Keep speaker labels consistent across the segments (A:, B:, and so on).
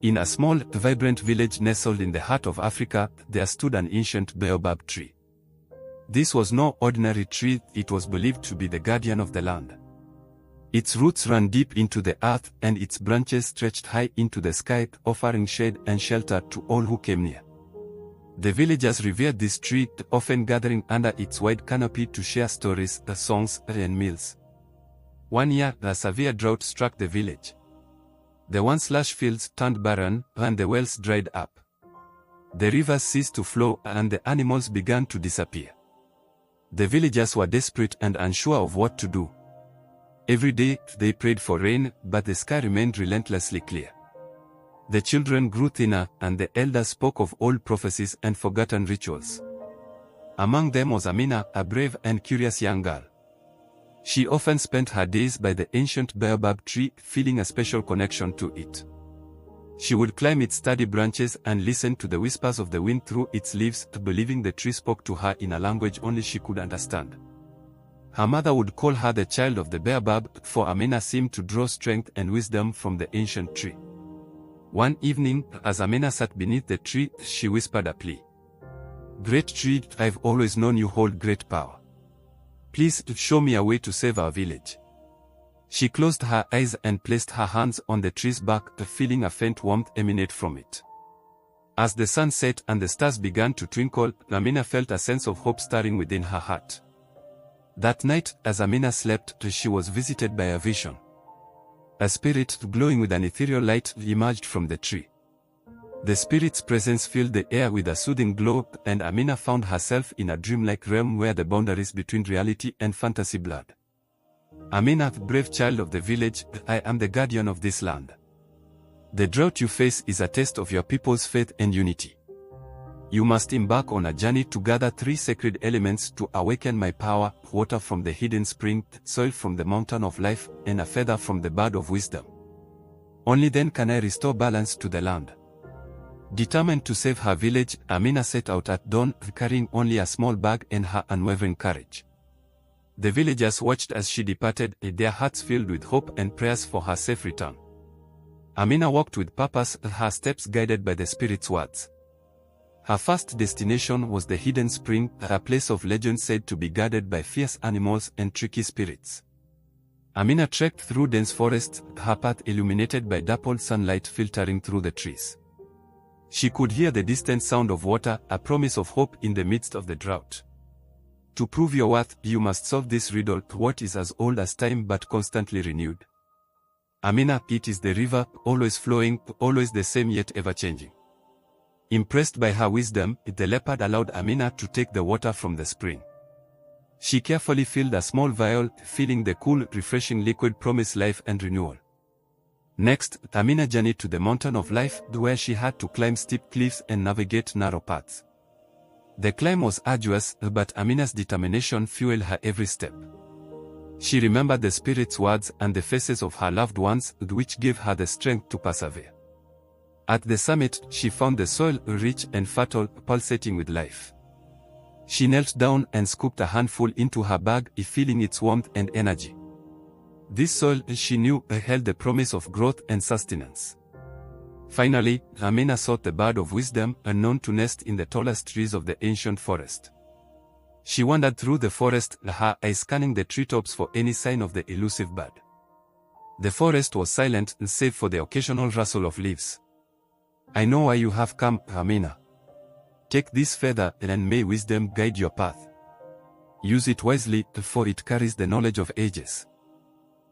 A: In a small, vibrant village nestled in the heart of Africa, there stood an ancient baobab tree. This was no ordinary tree, it was believed to be the guardian of the land. Its roots ran deep into the earth, and its branches stretched high into the sky, offering shade and shelter to all who came near. The villagers revered this tree, often gathering under its wide canopy to share stories, songs, and meals. One year, a severe drought struck the village. The once lush fields turned barren, and the wells dried up. The rivers ceased to flow, and the animals began to disappear. The villagers were desperate and unsure of what to do. Every day, they prayed for rain, but the sky remained relentlessly clear. The children grew thinner, and the elders spoke of old prophecies and forgotten rituals. Among them was Amina, a brave and curious young girl. She often spent her days by the ancient baobab tree, feeling a special connection to it. She would climb its sturdy branches and listen to the whispers of the wind through its leaves, believing the tree spoke to her in a language only she could understand. Her mother would call her the child of the baobab, for Amina seemed to draw strength and wisdom from the ancient tree. One evening, as Amina sat beneath the tree, she whispered a plea. "Great tree, I've always known you hold great power. Please show me a way to save our village." She closed her eyes and placed her hands on the tree's bark, feeling a faint warmth emanate from it. As the sun set and the stars began to twinkle, Amina felt a sense of hope stirring within her heart. That night, as Amina slept, she was visited by a vision. A spirit, glowing with an ethereal light, emerged from the tree. The spirit's presence filled the air with a soothing glow, and Amina found herself in a dreamlike realm where the boundaries between reality and fantasy blurred. "Amina, brave child of the village, I am the guardian of this land. The drought you face is a test of your people's faith and unity. You must embark on a journey to gather 3 sacred elements to awaken my power: water from the hidden spring, soil from the mountain of life, and a feather from the bird of wisdom. Only then can I restore balance to the land." Determined to save her village, Amina set out at dawn, carrying only a small bag and her unwavering courage. The villagers watched as she departed, their hearts filled with hope and prayers for her safe return. Amina walked with purpose, her steps guided by the spirit's words. Her first destination was the hidden spring, a place of legend said to be guarded by fierce animals and tricky spirits. Amina trekked through dense forests, her path illuminated by dappled sunlight filtering through the trees. She could hear the distant sound of water, a promise of hope in the midst of the drought. "To prove your worth, you must solve this riddle, what is as old as time but constantly renewed." "Amina, it is the river, always flowing, always the same yet ever-changing." Impressed by her wisdom, the leopard allowed Amina to take the water from the spring. She carefully filled a small vial, feeling the cool, refreshing liquid promise life and renewal. Next, Amina journeyed to the mountain of life, where she had to climb steep cliffs and navigate narrow paths. The climb was arduous, but Amina's determination fueled her every step. She remembered the spirit's words and the faces of her loved ones, which gave her the strength to persevere. At the summit, she found the soil rich and fertile, pulsating with life. She knelt down and scooped a handful into her bag, feeling its warmth and energy. This soil, she knew, held the promise of growth and sustenance. Finally, Amina sought the bird of wisdom, known to nest in the tallest trees of the ancient forest. She wandered through the forest, her eyes scanning the treetops for any sign of the elusive bird. The forest was silent, save for the occasional rustle of leaves. "I know why you have come, Amina. Take this feather, and may wisdom guide your path. Use it wisely, for it carries the knowledge of ages."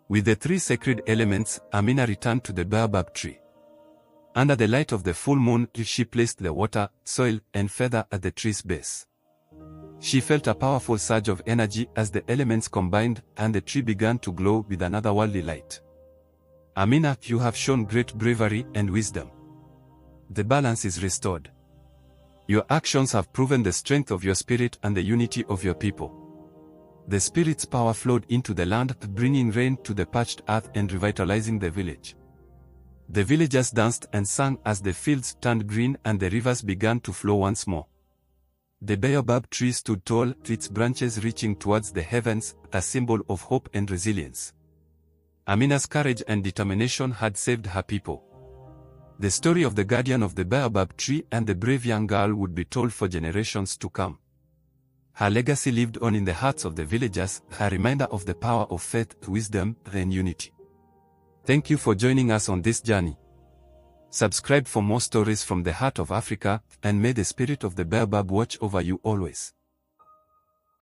A: With the 3 sacred elements, Amina returned to the baobab tree. Under the light of the full moon, she placed the water, soil, and feather at the tree's base. She felt a powerful surge of energy as the elements combined, and the tree began to glow with an otherworldly light. "Amina, you have shown great bravery and wisdom. The balance is restored. Your actions have proven the strength of your spirit and the unity of your people." The spirit's power flowed into the land, bringing rain to the parched earth and revitalizing the village. The villagers danced and sang as the fields turned green and the rivers began to flow once more. The baobab tree stood tall, its branches reaching towards the heavens, a symbol of hope and resilience. Amina's courage and determination had saved her people. The story of the guardian of the Baobab tree and the brave young girl would be told for generations to come. Her legacy lived on in the hearts of the villagers, a reminder of the power of faith, wisdom, and unity. Thank you for joining us on this journey. Subscribe for more stories from the heart of Africa, and may the spirit of the Baobab watch over you always.